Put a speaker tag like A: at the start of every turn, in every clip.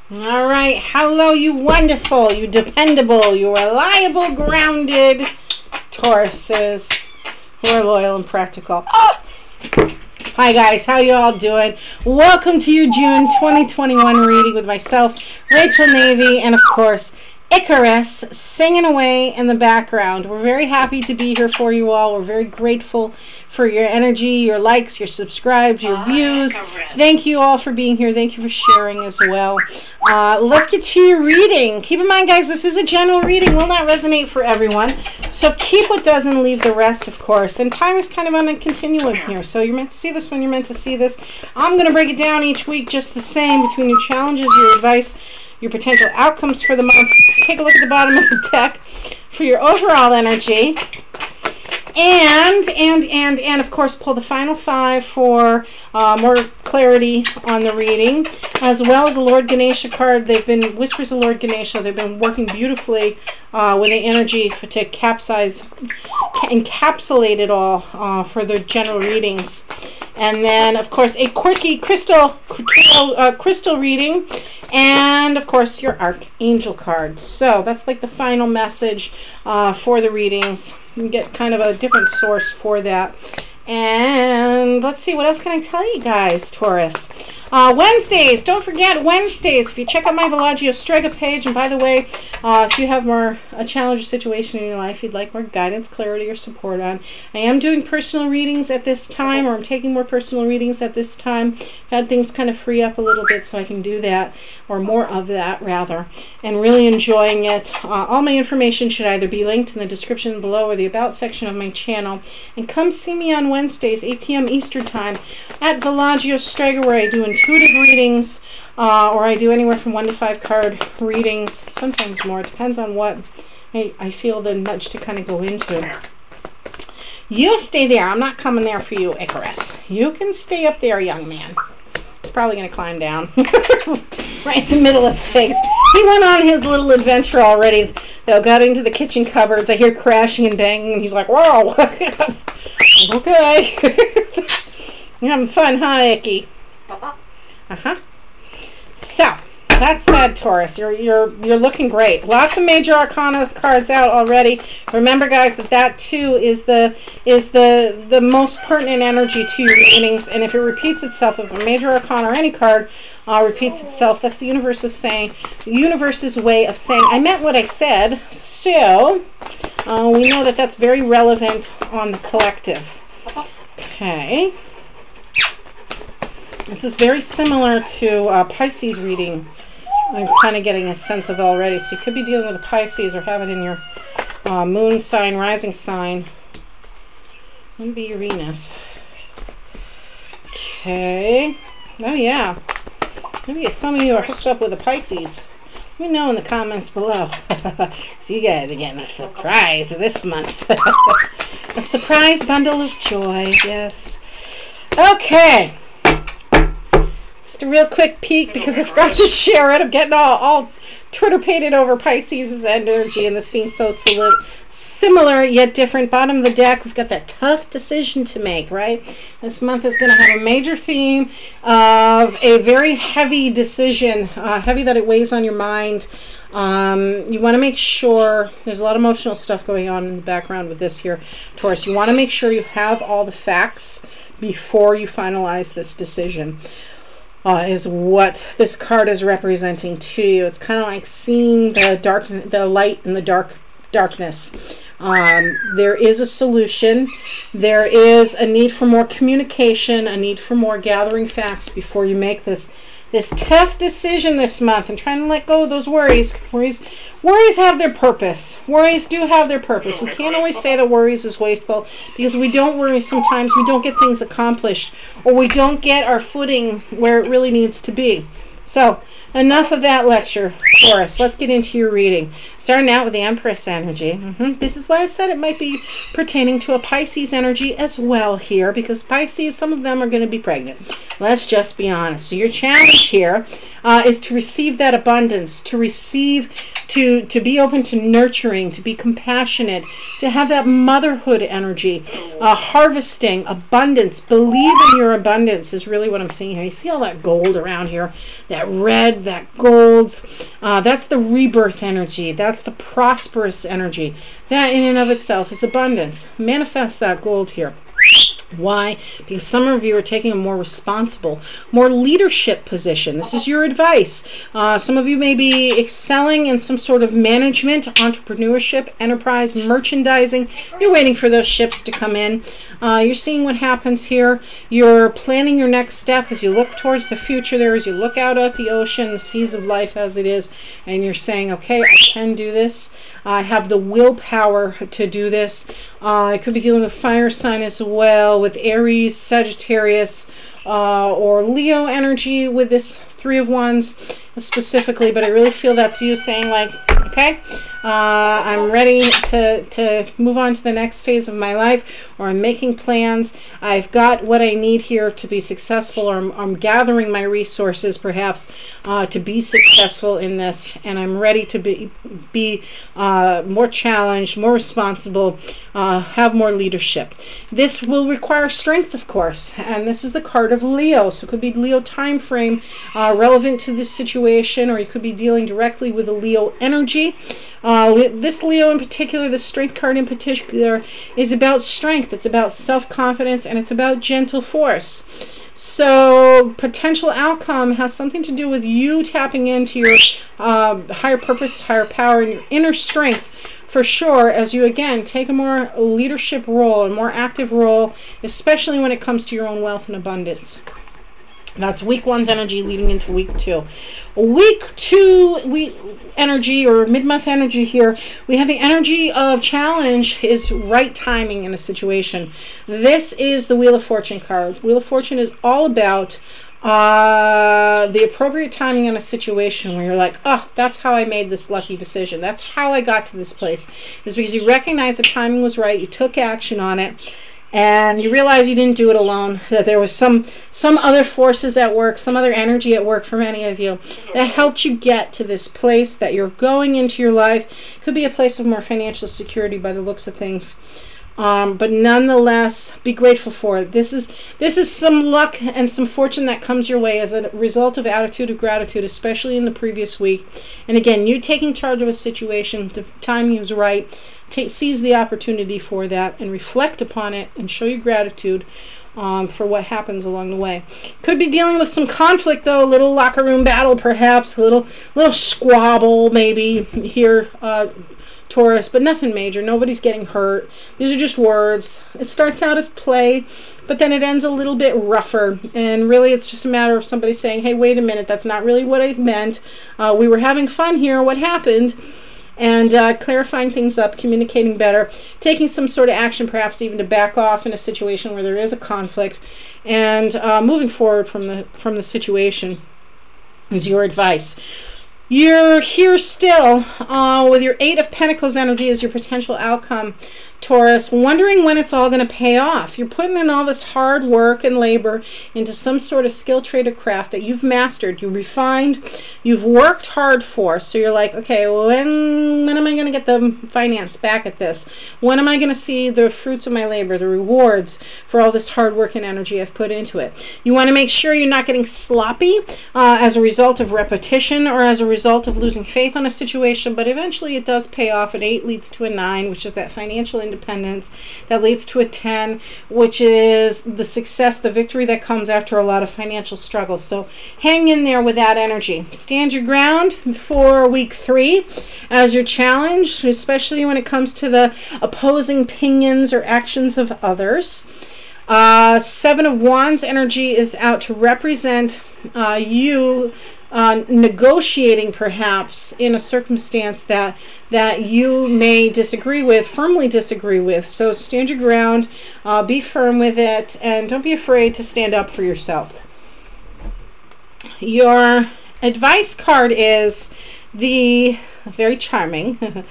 A: All right. Hello, you wonderful, you dependable, you reliable, grounded Tauruses who are loyal and practical. Oh! Hi, guys. How you all doing? Welcome to your June 2021 reading with myself, Rachel Navy, and, of course, Icarus singing away in the background. We're very happy to be here for you all. We're very grateful for your energy, your likes, your subscribes, your views. Thank you all for being here. Thank you for sharing as well. Let's get to your reading. Keep in mind, guys, this is a general reading. Will not resonate for everyone. So keep what does and leave the rest, of course. And time is kind of on a continuum here. So you're meant to see this when you're meant to see this. I'm going to break it down each week just the same between your challenges, your advice, your potential outcomes for the month. Take a look at the bottom of the deck for your overall energy. And of course, pull the final 5 for more clarity on the reading, as well as the Lord Ganesha card. They've been Whispers of Lord Ganesha. They've been working beautifully with the energy to encapsulate it all for the general readings. And then, of course, a quirky crystal reading, and of course your Archangel card. So that's like the final message for the readings. You get kind of a different source for that. And let's see, what else can I tell you guys, Taurus? Wednesdays, don't forget Wednesdays. If you check out my Velagio Strega page, and by the way, if you have a challenge or situation in your life you'd like more guidance, clarity, or support on, I am doing personal readings at this time, or I'm taking more personal readings at this time. Had things kind of free up a little bit so I can do that, or more of that rather, and really enjoying it. All my information should either be linked in the description below or the About section of my channel. And come see me on Wednesdays, 8 p.m. Eastern Time at Velagio Strega, where I do intuitive readings, or I do anywhere from 1 to 5 card readings, sometimes more. It depends on what I feel the nudge to kind of go into. You stay there. I'm not coming there for you, Icarus. You can stay up there, young man. He's probably going to climb down right in the middle of things. He went on his little adventure already, though. Got into the kitchen cupboards. I hear crashing and banging, and he's like, whoa. Okay. You're having fun, huh, Icky? Uh-huh. So, that said, Taurus, you're looking great. Lots of major arcana cards out already. Remember, guys, that too is the most pertinent energy to your readings. And if it repeats itself, if a major arcana or any card repeats itself, that's the universe's way of saying I meant what I said. So we know that that's very relevant on the collective. Okay. This is very similar to Pisces reading. I'm kind of getting a sense of already. So you could be dealing with a Pisces or have it in your moon sign, rising sign. Let me be Uranus. Okay. Oh, yeah. Maybe some of you are hooked up with a Pisces. Let me know in the comments below. So you guys are getting a surprise this month. A surprise bundle of joy, yes. Okay. Just a real quick peek, because I forgot to share it. I'm getting all Twitter-pated over Pisces' energy, and this being so similar yet different. Bottom of the deck, we've got that tough decision to make, right? This month is going to have a major theme of a very heavy decision, heavy that it weighs on your mind. You want to make sure, there's a lot of emotional stuff going on in the background with this here, Taurus. You want to make sure you have all the facts before you finalize this decision. Is what this card is representing to you. It's kind of like seeing the light in the darkness. There is a solution. There is a need for more communication, a need for more gathering facts before you make this tough decision this month, and trying to let go of those worries. Worries have their purpose. Worries do have their purpose. We can't always say that worries is wasteful, because we don't worry sometimes. We don't get things accomplished, or we don't get our footing where it really needs to be. So, enough of that lecture, Taurus. Let's get into your reading. Starting out with the Empress energy. This is why I've said it might be pertaining to a Pisces energy as well here, because Pisces, some of them are going to be pregnant. Let's just be honest. So your challenge here is to receive that abundance, to receive, to be open to nurturing, to be compassionate, to have that motherhood energy, harvesting, abundance. Believe in your abundance is really what I'm seeing here. You see all that gold around here, that that red, that gold. That's the rebirth energy. That's the prosperous energy. That in and of itself is abundance. Manifest that gold here. Why? Because some of you are taking a more responsible, more leadership position. This is your advice. Some of you may be excelling in some sort of management, entrepreneurship, enterprise, merchandising. You're waiting for those ships to come in. You're seeing what happens here. You're planning your next step as you look towards the future there, as you look out at the ocean, the seas of life as it is, and you're saying, okay, I can do this. I have the willpower to do this. I could be dealing with fire sign as well, with Aries, Sagittarius, or Leo energy with this Three of Wands specifically, but I really feel that's you saying like, okay, I'm ready to move on to the next phase of my life, or I'm making plans. I've got what I need here to be successful, or I'm gathering my resources perhaps to be successful in this, and I'm ready to be more challenged, more responsible, have more leadership. This will require strength, of course, and this is the card of Leo, so it could be Leo time frame relevant to this situation, or you could be dealing directly with a Leo energy. This Leo in particular, the strength card in particular, is about strength. It's about self-confidence, and it's about gentle force. So potential outcome has something to do with you tapping into your higher purpose, higher power, and your inner strength for sure, as you again take a more leadership role, a more active role, especially when it comes to your own wealth and abundance. That's week one's energy leading into week two. Week two energy, or mid-month energy here, we have the energy of challenge is right timing in a situation. This is the Wheel of Fortune card. Wheel of Fortune is all about the appropriate timing in a situation where you're like, oh, that's how I made this lucky decision. That's how I got to this place. It's because you recognize the timing was right, you took action on it, and you realize you didn't do it alone, that there was some other forces at work, some other energy at work for many of you that helped you get to this place that you're going into your life. Could be a place of more financial security by the looks of things. But nonetheless, be grateful for it. This is some luck and some fortune that comes your way as a result of attitude of gratitude, especially in the previous week. And again, you taking charge of a situation, the timing is right. Seize the opportunity for that and reflect upon it and show your gratitude for what happens along the way. Could be dealing with some conflict though, a little locker room battle perhaps, a little squabble maybe here, Taurus, but nothing major. Nobody's getting hurt. These are just words. It starts out as play, but then it ends a little bit rougher, and really it's just a matter of somebody saying, hey, wait a minute, that's not really what I meant. We were having fun here. What happened? And clarifying things up, communicating better, taking some sort of action, perhaps even to back off in a situation where there is a conflict, and moving forward from the situation is your advice. You're here still with your Eight of Pentacles energy as your potential outcome, Taurus, wondering when it's all going to pay off. You're putting in all this hard work and labor into some sort of skill, trade, or craft that you've mastered, you refined, you've worked hard for. So you're like, okay, when am I going to get the finance back at this? When am I going to see the fruits of my labor, the rewards for all this hard work and energy I've put into it? You want to make sure you're not getting sloppy as a result of repetition or as a result of losing faith on a situation, but eventually it does pay off. An 8 leads to a 9, which is that financial independence. That leads to a 10, which is the success, the victory that comes after a lot of financial struggle. So hang in there with that energy. Stand your ground for week 3 as your challenge, especially when it comes to the opposing opinions or actions of others. 7 of Wands energy is out to represent you negotiating perhaps in a circumstance that you may disagree with, firmly disagree with. So stand your ground, be firm with it, and don't be afraid to stand up for yourself. Your advice card is the very charming,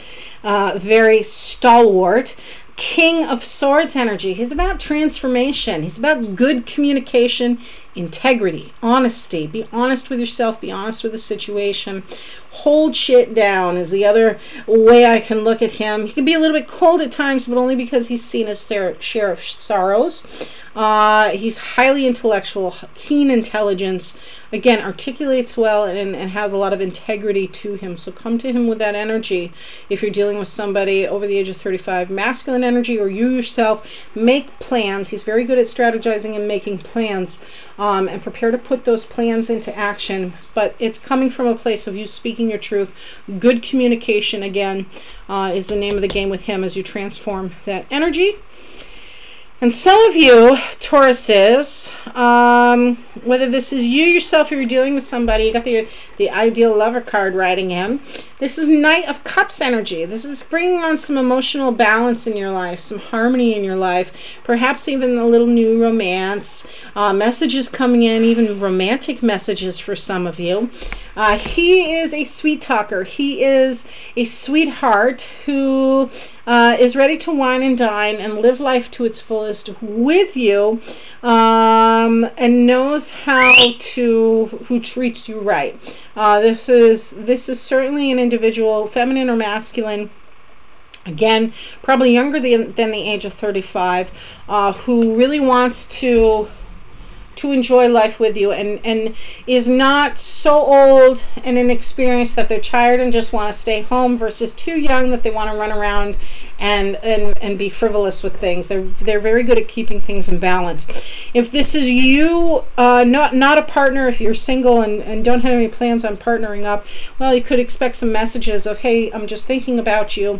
A: very stalwart King of Swords energy. He's about transformation. He's about good communication, integrity, honesty. Be honest with yourself, be honest with the situation. Hold shit down is the other way I can look at him. He can be a little bit cold at times, but only because he's seen his share of sorrows. He's highly intellectual, keen intelligence, again, articulates well and has a lot of integrity to him. So come to him with that energy if you're dealing with somebody over the age of 35. Masculine energy, or you yourself, make plans. He's very good at strategizing and making plans, and prepare to put those plans into action. But it's coming from a place of you speaking your truth. Good communication, again, is the name of the game with him as you transform that energy. And some of you, Tauruses, whether this is you yourself or you're dealing with somebody, you got the ideal lover card riding in. This is Knight of Cups energy. This is bringing on some emotional balance in your life, some harmony in your life, perhaps even a little new romance, messages coming in, even romantic messages for some of you. He is a sweet talker. He is a sweetheart who is ready to wine and dine and live life to its fullest with you, and knows who treats you right. This is certainly an individual, feminine or masculine, again, probably younger than the age of 35, who really wants to enjoy life with you, and is not so old and inexperienced that they're tired and just want to stay home, versus too young that they want to run around and be frivolous with things. They're very good at keeping things in balance. If this is you, not a partner, if you're single and don't have any plans on partnering up, well, you could expect some messages of, hey, I'm just thinking about you,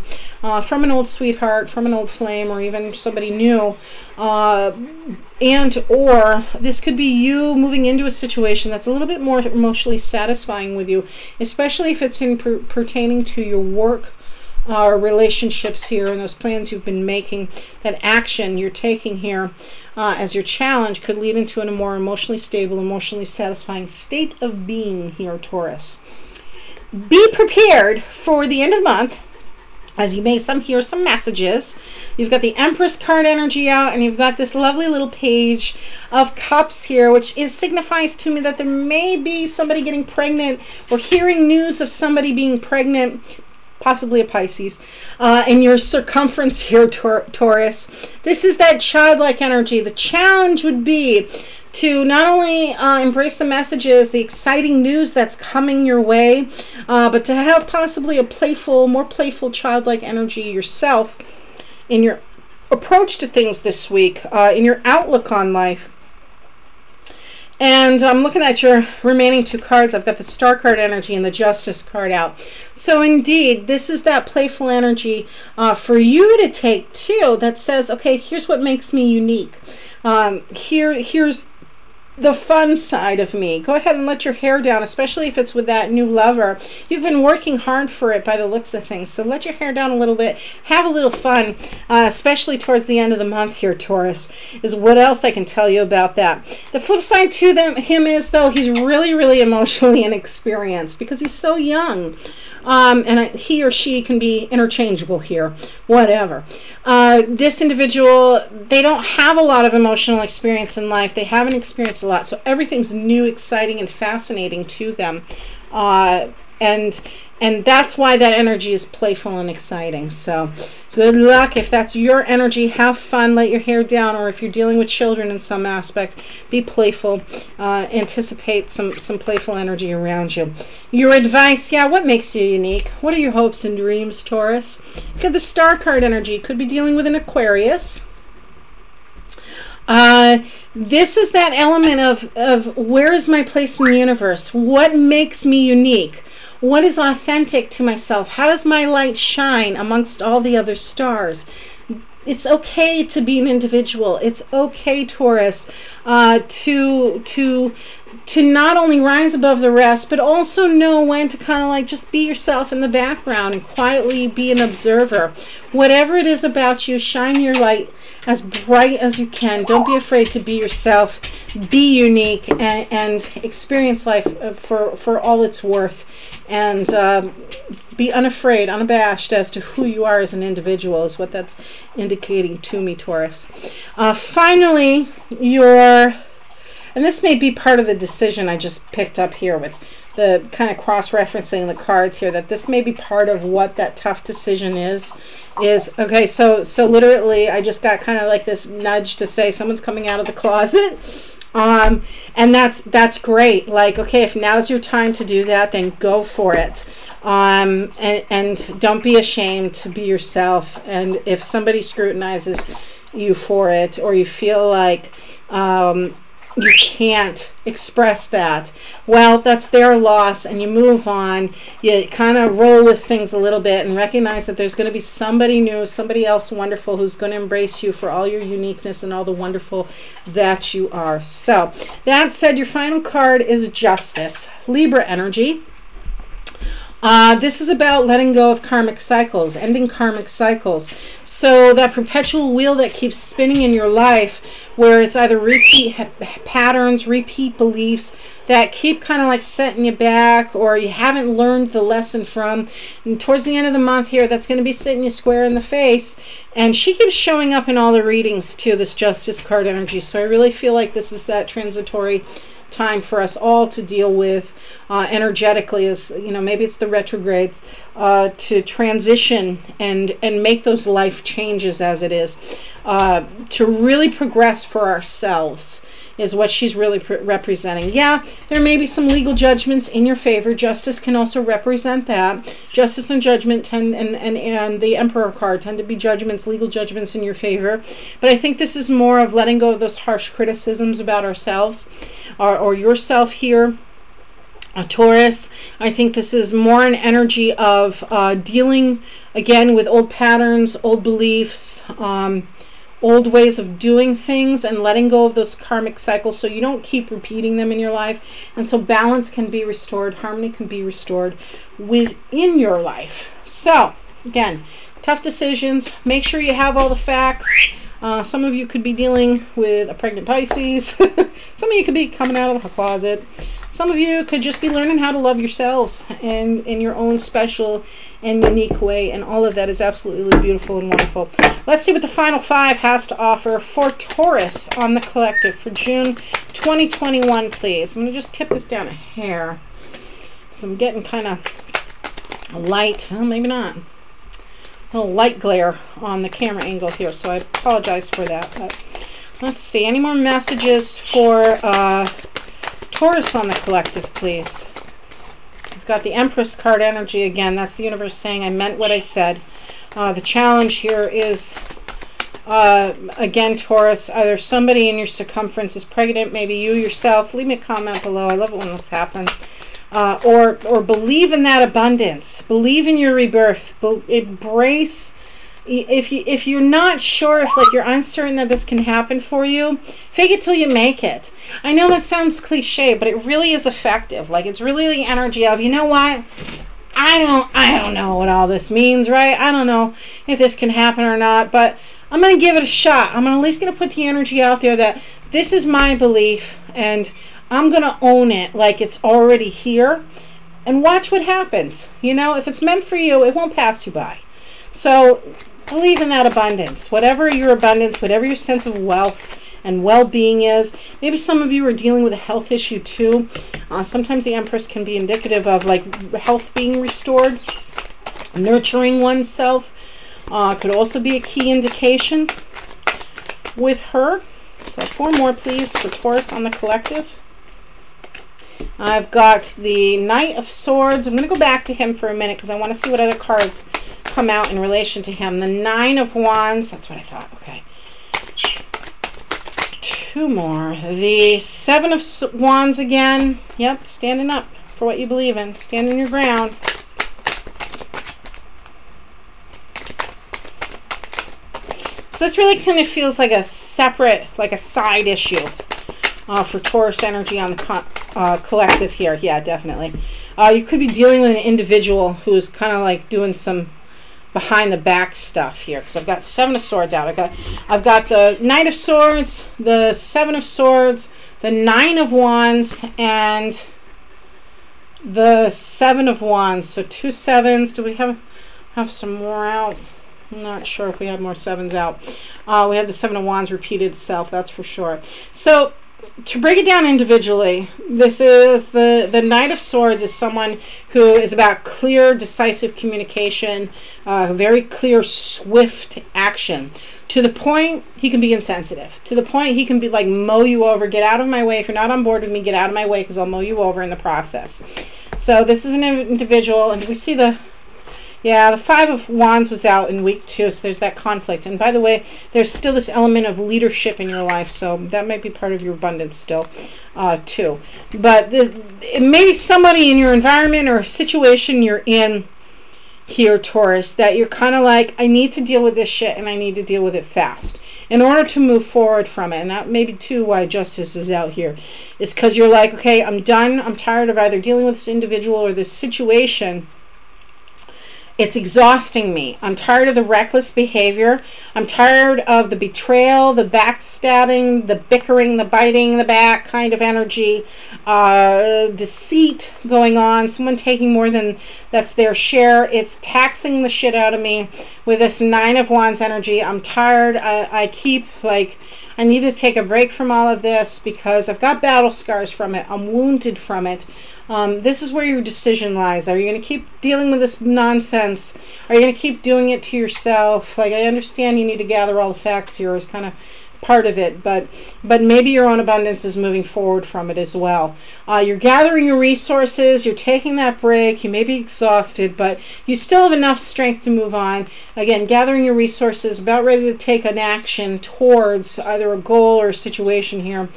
A: from an old sweetheart, from an old flame, or even somebody new. And or this could be you moving into a situation that's a little bit more emotionally satisfying with you, especially if it's pertaining to your work relationships here, and those plans you've been making. That action you're taking here as your challenge could lead into a more emotionally stable, emotionally satisfying state of being here, Taurus. Be prepared for the end of the month, as you may hear some messages. You've got the Empress card energy out, and you've got this lovely little Page of Cups here, which signifies to me that there may be somebody getting pregnant, or hearing news of somebody being pregnant, possibly a Pisces, in your circumference here, Taurus. This is that childlike energy. The challenge would be to not only embrace the messages, the exciting news that's coming your way, but to have possibly a more playful, childlike energy yourself in your approach to things this week, in your outlook on life. And I'm looking at your remaining two cards. I've got the Star card energy and the Justice card out. So indeed, this is that playful energy for you to take too, that says, okay, here's what makes me unique. Here's the fun side of me. Go ahead and let your hair down, especially if it's with that new lover. You've been working hard for it by the looks of things, so let your hair down a little bit. Have a little fun, especially towards the end of the month here, Taurus, is what else I can tell you about that. The flip side to him is, though, he's really, really emotionally inexperienced because he's so young. And he or she can be interchangeable here, whatever. This individual, they don't have a lot of emotional experience in life. They haven't experienced a lot, so everything's new, exciting, and fascinating to them. And that's why that energy is playful and exciting. So good luck. If that's your energy, have fun, let your hair down, or if you're dealing with children in some aspect, be playful. Anticipate some playful energy around you. Your advice, yeah, what makes you unique? What are your hopes and dreams, Taurus? You have the Star card energy. Could be dealing with an Aquarius. This is that element of where is my place in the universe? What makes me unique? What is authentic to myself? How does my light shine amongst all the other stars? It's okay to be an individual. It's okay, Taurus, to not only rise above the rest, but also know when to kind of like just be yourself in the background and quietly be an observer. Whatever it is about you, shine your light as bright as you can. Don't be afraid to be yourself. Be unique and experience life for all it's worth. And be unafraid, unabashed as to who you are as an individual is what that's indicating to me, Taurus. Finally, your And this may be part of the decision I just picked up here with the kind of cross-referencing the cards here, that this may be part of what that tough decision is okay, so literally I just got kind of like this nudge to say someone's coming out of the closet. And that's great. Like, okay, if now's your time to do that, then go for it. And don't be ashamed to be yourself. And if somebody scrutinizes you for it, or you feel like you can't express that, well, that's their loss, and you move on. You kind of roll with things a little bit and recognize that there's going to be somebody new, somebody else wonderful, who's going to embrace you for all your uniqueness and all the wonderful that you are. So that said, your final card is Justice, Libra energy. This is about letting go of karmic cycles, ending karmic cycles. So that perpetual wheel that keeps spinning in your life, where it's either repeat patterns, repeat beliefs that keep kind of like setting you back, or you haven't learned the lesson from. And towards the end of the month here, that's going to be sitting you square in the face. And she keeps showing up in all the readings too, this Justice card energy. So I really feel like this is that transitory time for us all to deal with energetically, as you know, maybe it's the retrogrades, to transition and make those life changes as it is, to really progress for ourselves, is what she's really representing. Yeah, there may be some legal judgments in your favor. Justice can also represent that. Justice and Judgment tend, and the Emperor card tend to be judgments, legal judgments in your favor. But I think this is more of letting go of those harsh criticisms about ourselves, or yourself here, Taurus. I think this is more an energy of dealing again with old patterns, old beliefs, old ways of doing things, and letting go of those karmic cycles so you don't keep repeating them in your life. And so balance can be restored, harmony can be restored within your life. So again, tough decisions. Make sure you have all the facts. Some of you could be dealing with a pregnant Pisces. Some of you could be coming out of the closet. Some of you could just be learning how to love yourselves and in your own special and unique way. And all of that is absolutely beautiful and wonderful. Let's see what the final 5 has to offer for Taurus on the collective for June 2021, please. I'm going to just tip this down a hair because I'm getting kind of light. Well, maybe not. A little light glare on the camera angle here, so I apologize for that. But let's see, any more messages for Taurus on the collective, please? We've got the Empress card energy again. That's the universe saying I meant what I said. The challenge here is, again, Taurus, either somebody in your circumference is pregnant, maybe you yourself. Leave me a comment below. I love it when this happens. Or believe in that abundance. Believe in your rebirth. Embrace. If you're not sure, if like you're uncertain that this can happen for you, fake it till you make it. I know that sounds cliche, but it really is effective. Like, it's really the energy of, you know what? I don't know what all this means, right? I don't know if this can happen or not, but I'm going to give it a shot. I'm at least going to put the energy out there that this is my belief, and I'm going to own it like it's already here, and watch what happens. You know, if it's meant for you, it won't pass you by. So believe in that abundance. Whatever your abundance, whatever your sense of wealth and well-being is. Maybe some of you are dealing with a health issue too. Sometimes the Empress can be indicative of like health being restored, nurturing oneself. Could also be a key indication with her. So 4 more, please, for Taurus on the collective. I've got the Knight of Swords. I'm going to go back to him for a minute because I want to see what other cards come out in relation to him. The Nine of Wands. That's what I thought. Okay. 2 more. The Seven of Wands again. Yep, standing up for what you believe in. Standing your ground. So this really kind of feels like a separate, like a side issue for Taurus energy on the collective here. Yeah, definitely. You could be dealing with an individual who's kind of like doing some behind the back stuff here, because I've got 7 of Swords out. I've got the Knight of Swords, the 7 of Swords, the 9 of Wands, and the 7 of Wands. So 2 7s. Do we have some more out? I'm not sure if we have more 7s out. We have the 7 of Wands repeated itself, that's for sure. So to break it down individually, this is the Knight of Swords is someone who is about clear, decisive communication, very clear, swift action. To the point he can be insensitive. To the point he can be like, mow you over, get out of my way. If you're not on board with me, get out of my way because I'll mow you over in the process. So this is an individual, and we see the Five of Wands was out in week 2, so there's that conflict. And by the way, there's still this element of leadership in your life, so that might be part of your abundance still, too. But it may be somebody in your environment or situation you're in here, Taurus, that you're kind of like, I need to deal with this shit, and I need to deal with it fast in order to move forward from it. And that may be, too, why Justice is out here. Is because you're like, okay, I'm done. I'm tired of either dealing with this individual or this situation. It's exhausting me. I'm tired of the reckless behavior. I'm tired of the betrayal, the backstabbing, the bickering, the biting the back kind of energy, deceit going on, someone taking more than that's their share. It's taxing the shit out of me with this Nine of Wands energy. I'm tired. I keep like, I need to take a break from all of this because I've got battle scars from it. I'm wounded from it. This is where your decision lies. Are you going to keep dealing with this nonsense? Are you going to keep doing it to yourself? Like, I understand you need to gather all the facts here is kind of part of it, but maybe your own abundance is moving forward from it as well. You're gathering your resources. You're taking that break. You may be exhausted, but you still have enough strength to move on. Again, gathering your resources, about ready to take an action towards either a goal or a situation here.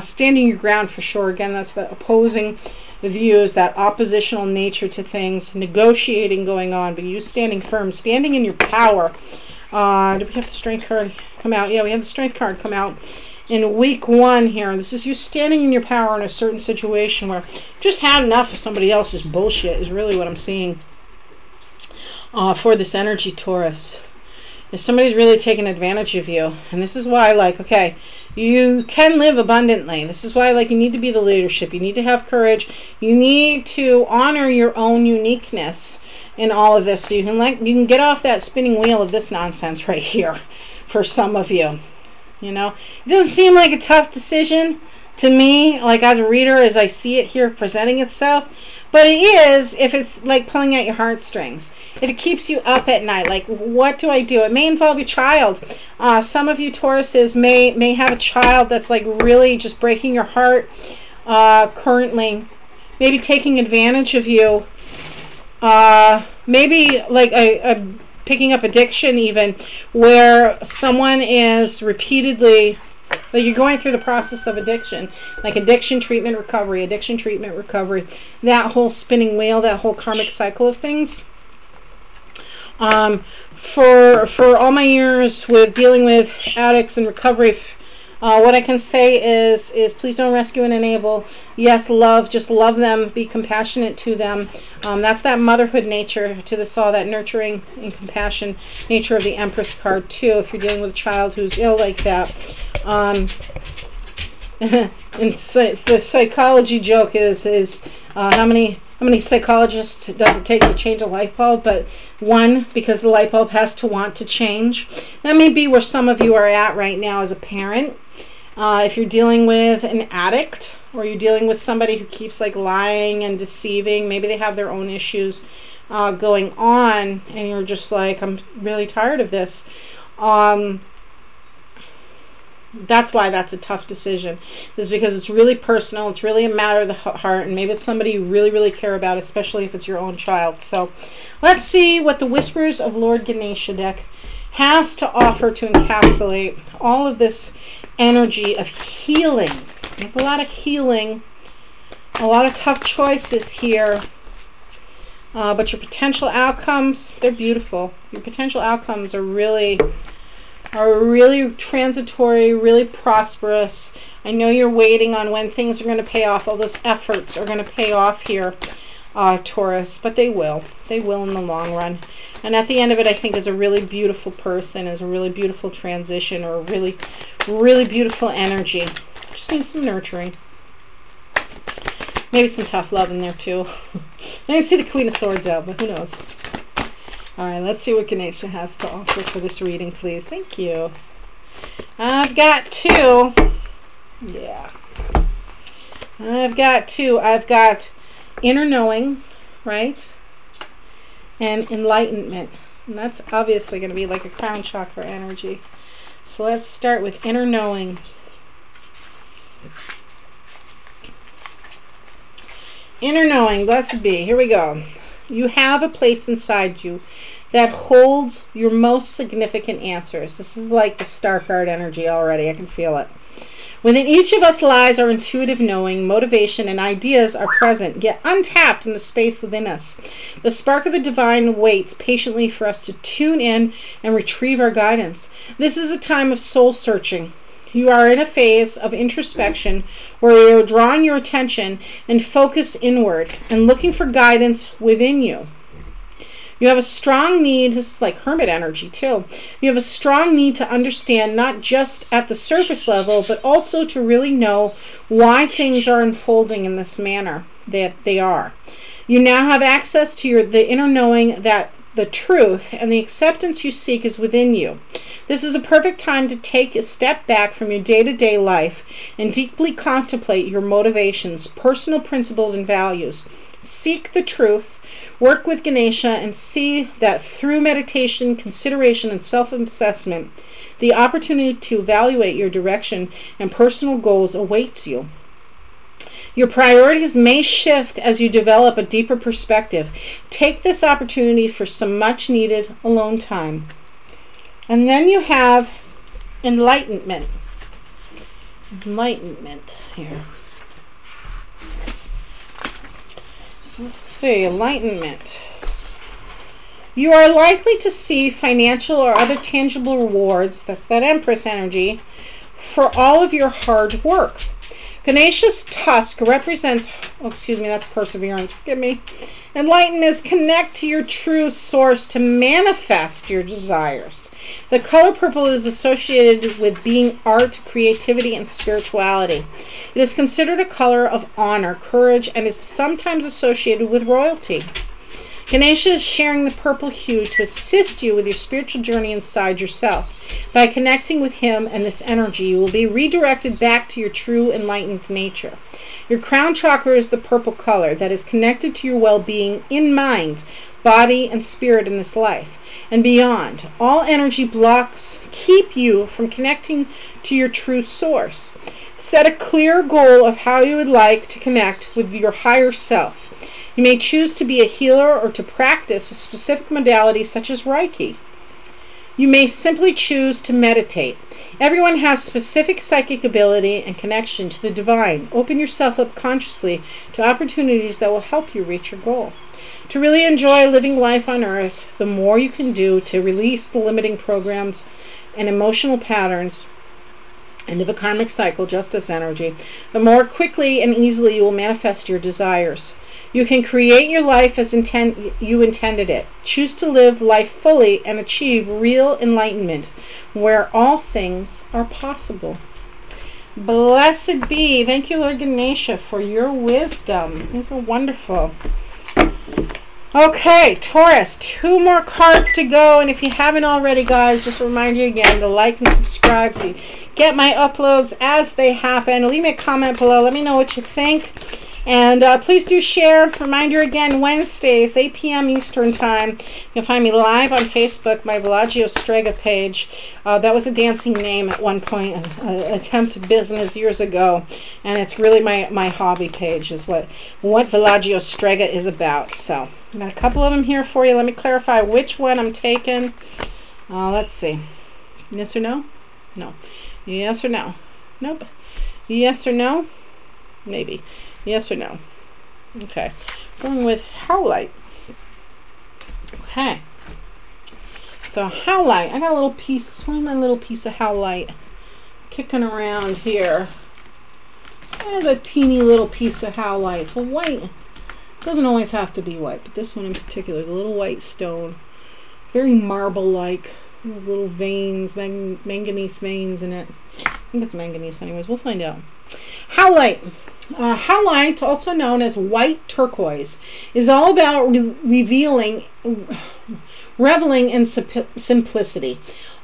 A: Standing your ground for sure. Again, that's the opposing views, that oppositional nature to things, negotiating going on, but you standing firm, standing in your power. Do we have the Strength card come out? Yeah, we have the Strength card come out in week 1 here. This is you standing in your power in a certain situation where just had enough of somebody else's bullshit is really what I'm seeing for this energy, Taurus. If somebody's really taking advantage of you, and this is why, like, okay, you can live abundantly. This is why, like, you need to be the leadership. You need to have courage. You need to honor your own uniqueness in all of this, so you can get off that spinning wheel of this nonsense right here. For some of you, you know, it doesn't seem like a tough decision to me, like as a reader, as I see it here presenting itself. But it is if it's like pulling at your heartstrings. If it keeps you up at night, like, what do I do? It may involve your child. Some of you Tauruses may have a child that's like really just breaking your heart currently. Maybe taking advantage of you. Maybe like a picking up addiction even, where someone is repeatedly, like you're going through the process of addiction, like addiction treatment recovery, that whole spinning wheel, that whole karmic cycle of things. For all my years with dealing with addicts and recovery, what I can say is please don't rescue and enable. Yes, love, just love them, be compassionate to them. That's that motherhood nature to this all, that nurturing and nature of the Empress card too, if you're dealing with a child who's ill like that. And the psychology joke is how many psychologists does it take to change a light bulb? But one, because the light bulb has to want to change. That may be where some of you are at right now as a parent. If you're dealing with an addict, or you're dealing with somebody who keeps like lying and deceiving, maybe they have their own issues going on, and you're just like, I'm really tired of this. That's why that's a tough decision, is because it's really personal. It's really a matter of the heart, and maybe it's somebody you really, really care about, especially if it's your own child. So let's see what the Whispers of Lord Ganesha deck has to offer to encapsulate all of this energy of healing. There's a lot of healing, a lot of tough choices here, but your potential outcomes, they're beautiful. Your potential outcomes are really transitory, really prosperous. I know you're waiting on when things are going to pay off. All those efforts are going to pay off here, Taurus, but they will. They will in the long run. And at the end of it, I think is a really beautiful person, is a really beautiful transition, or a really, really beautiful energy. Just needs some nurturing. Maybe some tough love in there too. I didn't see the Queen of Swords out, but who knows. All right, let's see what Ganesha has to offer for this reading, please. Thank you. I've got 2. Yeah. I've got two. I've got inner knowing, right? And enlightenment. And that's obviously going to be like a crown chakra energy. So let's start with inner knowing. Inner knowing, blessed be. Here we go. You have a place inside you that holds your most significant answers. This is like the star card energy already. I can feel it. Within each of us lies our intuitive knowing, motivation, and ideas are present, yet untapped in the space within us. The spark of the divine waits patiently for us to tune in and retrieve our guidance. This is a time of soul searching. You are in a phase of introspection where you're drawing your attention and focus inward and looking for guidance within you. You have a strong need, this is like hermit energy too, you have a strong need to understand not just at the surface level, but also to really know why things are unfolding in this manner that they are. You now have access to the inner knowing that the truth and the acceptance you seek is within you. This is a perfect time to take a step back from your day-to-day life and deeply contemplate your motivations, personal principles, and values. Seek the truth. Work with Ganesha and see that through meditation, consideration, and self-assessment, the opportunity to evaluate your direction and personal goals awaits you. Your priorities may shift as you develop a deeper perspective. Take this opportunity for some much needed alone time. And then you have enlightenment. Enlightenment here. Let's see, enlightenment. You are likely to see financial or other tangible rewards, that's that Empress energy, for all of your hard work. Ganesha's tusk represents, that's perseverance, forgive me. Enlighten is connect to your true source to manifest your desires. The color purple is associated with being art, creativity, and spirituality. It is considered a color of honor, courage, and is sometimes associated with royalty. Ganesha is sharing the purple hue to assist you with your spiritual journey inside yourself. By connecting with him and this energy, you will be redirected back to your true enlightened nature. Your crown chakra is the purple color that is connected to your well-being in mind, body, and spirit in this life and beyond. All energy blocks keep you from connecting to your true source. Set a clear goal of how you would like to connect with your higher self. You may choose to be a healer or to practice a specific modality such as Reiki. You may simply choose to meditate. Everyone has specific psychic ability and connection to the divine. Open yourself up consciously to opportunities that will help you reach your goal. To really enjoy living life on earth, the more you can do to release the limiting programs and emotional patterns end of a karmic cycle, justice energy, the more quickly and easily you will manifest your desires. You can create your life as you intended it. Choose to live life fully and achieve real enlightenment, where all things are possible. Blessed be. Thank you, Lord Ganesha, for your wisdom. These were wonderful. Okay, Taurus, 2 more cards to go, and if you haven't already, guys, just to remind you again to like and subscribe so you get my uploads as they happen. Leave me a comment below. Let me know what you think. And please do share. Reminder again, Wednesdays, 8 p.m. Eastern Time. You'll find me live on Facebook, my Villaggio Strega page. That was a dancing name at one point, an attempt business years ago. And it's really my hobby page is what Villaggio Strega is about. So I've got a couple of them here for you. Let me clarify which one I'm taking. Let's see. Yes or no? No. Yes or no? Nope. Yes or no? Maybe. Yes or no? Okay. Going with Howlite. Okay. So Howlite. I got a little piece. Where's my little piece of Howlite? Kicking around here. There's a teeny little piece of Howlite. It's a white. It doesn't always have to be white, but this one in particular is a little white stone. Very marble-like. Those little veins, manganese veins in it. I think it's manganese anyways. We'll find out. Howlite. Howlite, also known as white turquoise, is all about reveling, reveling in simplicity.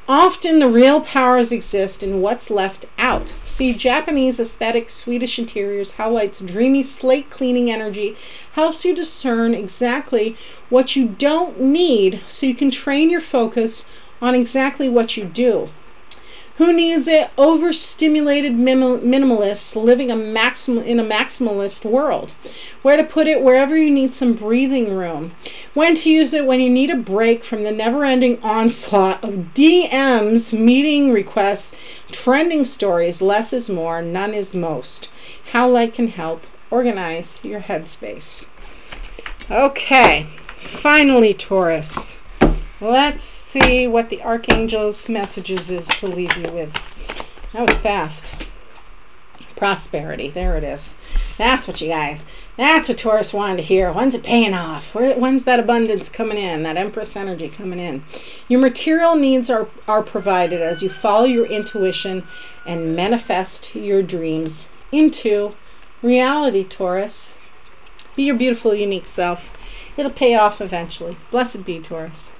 A: Often the real powers exist in what's left out. See, Japanese aesthetic Swedish interiors highlights dreamy slate cleaning energy, helps you discern exactly what you don't need so you can train your focus on exactly what you do. Who needs it? Overstimulated minimalists living in a maximalist world. Where to put it? Wherever you need some breathing room. When to use it? When you need a break from the never-ending onslaught of DMs, meeting requests, trending stories. Less is more, none is most. How light can help organize your headspace. Okay, finally, Taurus. Let's see what the Archangel's messages is to leave you with. That was fast. Prosperity. There it is. That's what you guys, that's what Taurus wanted to hear. When's it paying off? When's that abundance coming in? That Empress energy coming in? Your material needs are provided as you follow your intuition and manifest your dreams into reality, Taurus. Be your beautiful, unique self. It'll pay off eventually. Blessed be, Taurus.